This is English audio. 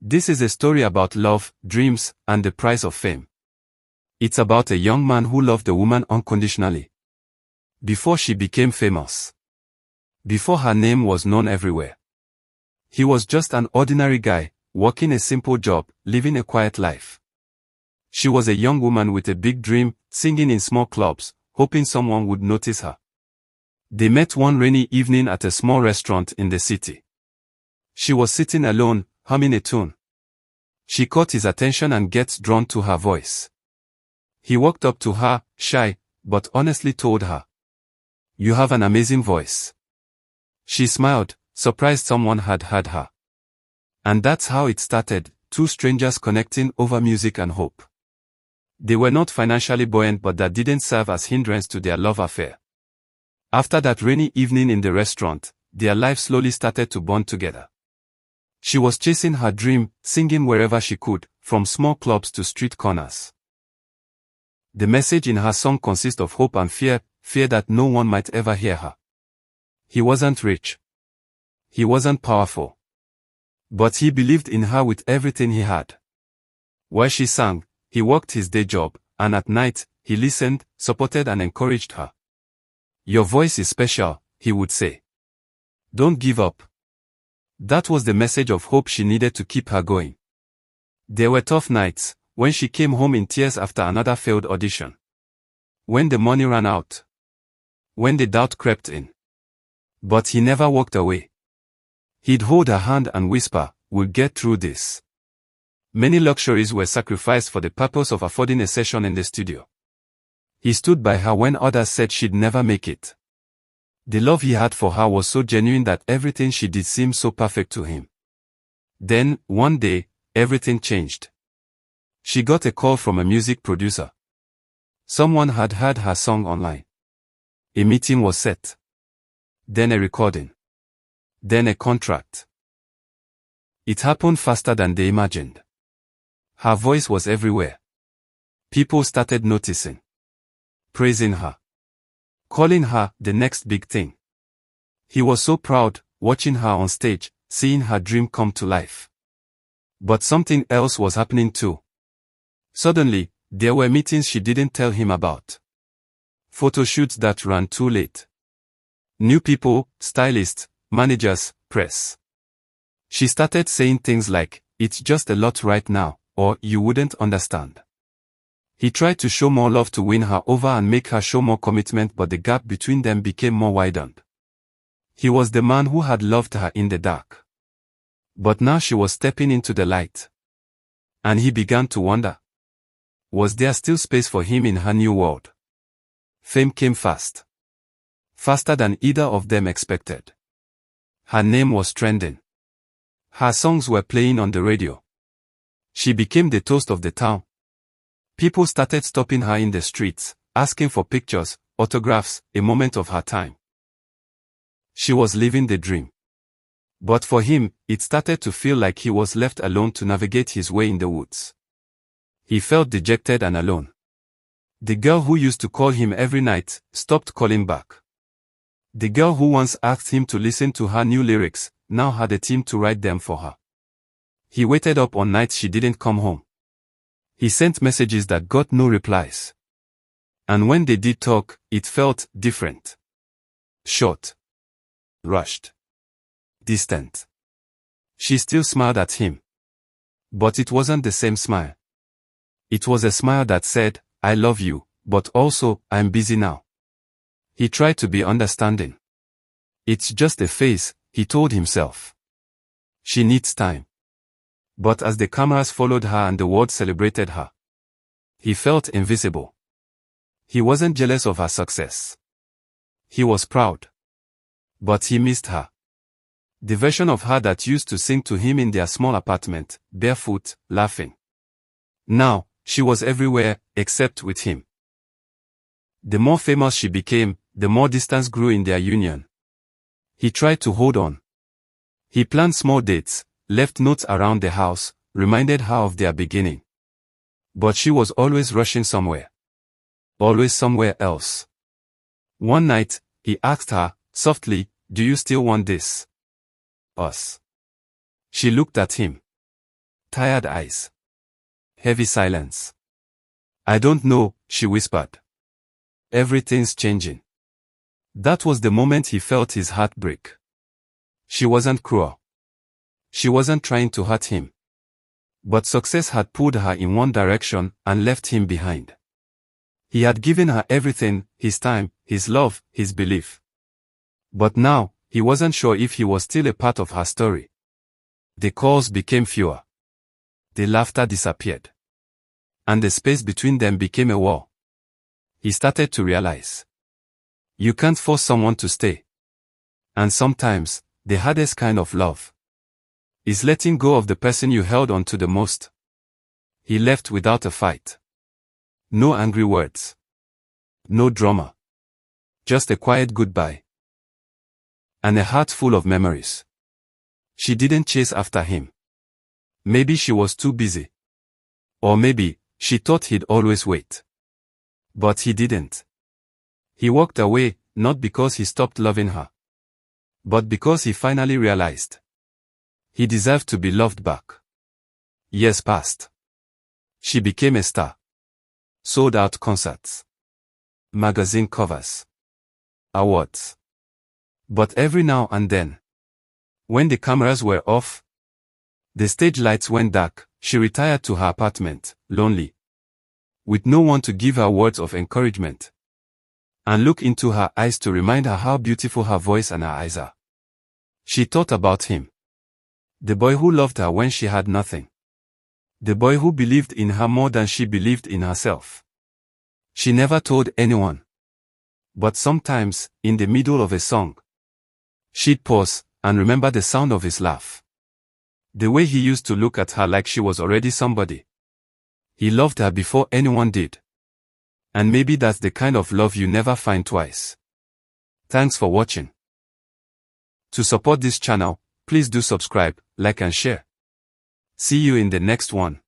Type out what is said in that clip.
This is a story about love, dreams, and the price of fame. It's about a young man who loved a woman unconditionally. Before she became famous. Before her name was known everywhere. He was just an ordinary guy, working a simple job, living a quiet life. She was a young woman with a big dream, singing in small clubs, hoping someone would notice her. They met one rainy evening at a small restaurant in the city. She was sitting alone, humming a tune. She caught his attention and gets drawn to her voice. He walked up to her, shy, but honestly told her, "You have an amazing voice." She smiled, surprised someone had heard her. And that's how it started, two strangers connecting over music and hope. They were not financially buoyant, but that didn't serve as hindrance to their love affair. After that rainy evening in the restaurant, their lives slowly started to bond together. She was chasing her dream, singing wherever she could, from small clubs to street corners. The message in her song consists of hope and fear that no one might ever hear her. He wasn't rich. He wasn't powerful. But he believed in her with everything he had. While she sang, he worked his day job, and at night, he listened, supported and encouraged her. "Your voice is special," he would say. "Don't give up." That was the message of hope she needed to keep her going. There were tough nights, when she came home in tears after another failed audition. When the money ran out. When the doubt crept in. But he never walked away. He'd hold her hand and whisper, "We'll get through this." Many luxuries were sacrificed for the purpose of affording a session in the studio. He stood by her when others said she'd never make it. The love he had for her was so genuine that everything she did seemed so perfect to him. Then, one day, everything changed. She got a call from a music producer. Someone had heard her song online. A meeting was set. Then a recording. Then a contract. It happened faster than they imagined. Her voice was everywhere. People started noticing. Praising her. Calling her the next big thing. He was so proud, watching her on stage, seeing her dream come to life. But something else was happening too. Suddenly, there were meetings she didn't tell him about. Photo shoots that ran too late. New people, stylists, managers, press. She started saying things like, "It's just a lot right now," or "You wouldn't understand." He tried to show more love to win her over and make her show more commitment, but the gap between them became more widened. He was the man who had loved her in the dark. But now she was stepping into the light. And he began to wonder. Was there still space for him in her new world? Fame came fast. Faster than either of them expected. Her name was trending. Her songs were playing on the radio. She became the toast of the town. People started stopping her in the streets, asking for pictures, autographs, a moment of her time. She was living the dream. But for him, it started to feel like he was left alone to navigate his way in the woods. He felt dejected and alone. The girl who used to call him every night, stopped calling back. The girl who once asked him to listen to her new lyrics, now had a team to write them for her. He waited up on nights she didn't come home. He sent messages that got no replies. And when they did talk, it felt different. Short. Rushed. Distant. She still smiled at him. But it wasn't the same smile. It was a smile that said, "I love you, but also, I'm busy now." He tried to be understanding. "It's just a phase," he told himself. "She needs time." But as the cameras followed her and the world celebrated her, he felt invisible. He wasn't jealous of her success. He was proud. But he missed her. The version of her that used to sing to him in their small apartment, barefoot, laughing. Now, she was everywhere, except with him. The more famous she became, the more distance grew in their union. He tried to hold on. He planned small dates, left notes around the house, reminded her of their beginning. But she was always rushing somewhere. Always somewhere else. One night, he asked her, softly, "Do you still want this? Us?" She looked at him. Tired eyes. Heavy silence. I don't know, she whispered. Everything's changing. That was the moment he felt his heart break. She wasn't cruel. She wasn't trying to hurt him. But success had pulled her in one direction and left him behind. He had given her everything, his time, his love, his belief. But now, he wasn't sure if he was still a part of her story. The calls became fewer. The laughter disappeared. And the space between them became a wall. He started to realize. You can't force someone to stay. And sometimes, the hardest kind of love is letting go of the person you held on to the most. He left without a fight. No angry words. No drama. Just a quiet goodbye. And a heart full of memories. She didn't chase after him. Maybe she was too busy. Or maybe, she thought he'd always wait. But he didn't. He walked away, not because he stopped loving her. But because he finally realized. He deserved to be loved back. Years passed. She became a star. Sold out concerts. Magazine covers. Awards. But every now and then, when the cameras were off, the stage lights went dark, she retired to her apartment, lonely. With no one to give her words of encouragement. And look into her eyes to remind her how beautiful her voice and her eyes are. She thought about him. The boy who loved her when she had nothing. The boy who believed in her more than she believed in herself. She never told anyone. But sometimes, in the middle of a song, she'd pause and remember the sound of his laugh. The way he used to look at her like she was already somebody. He loved her before anyone did. And maybe that's the kind of love you never find twice. Thanks for watching. To support this channel, please do subscribe, like and share. See you in the next one.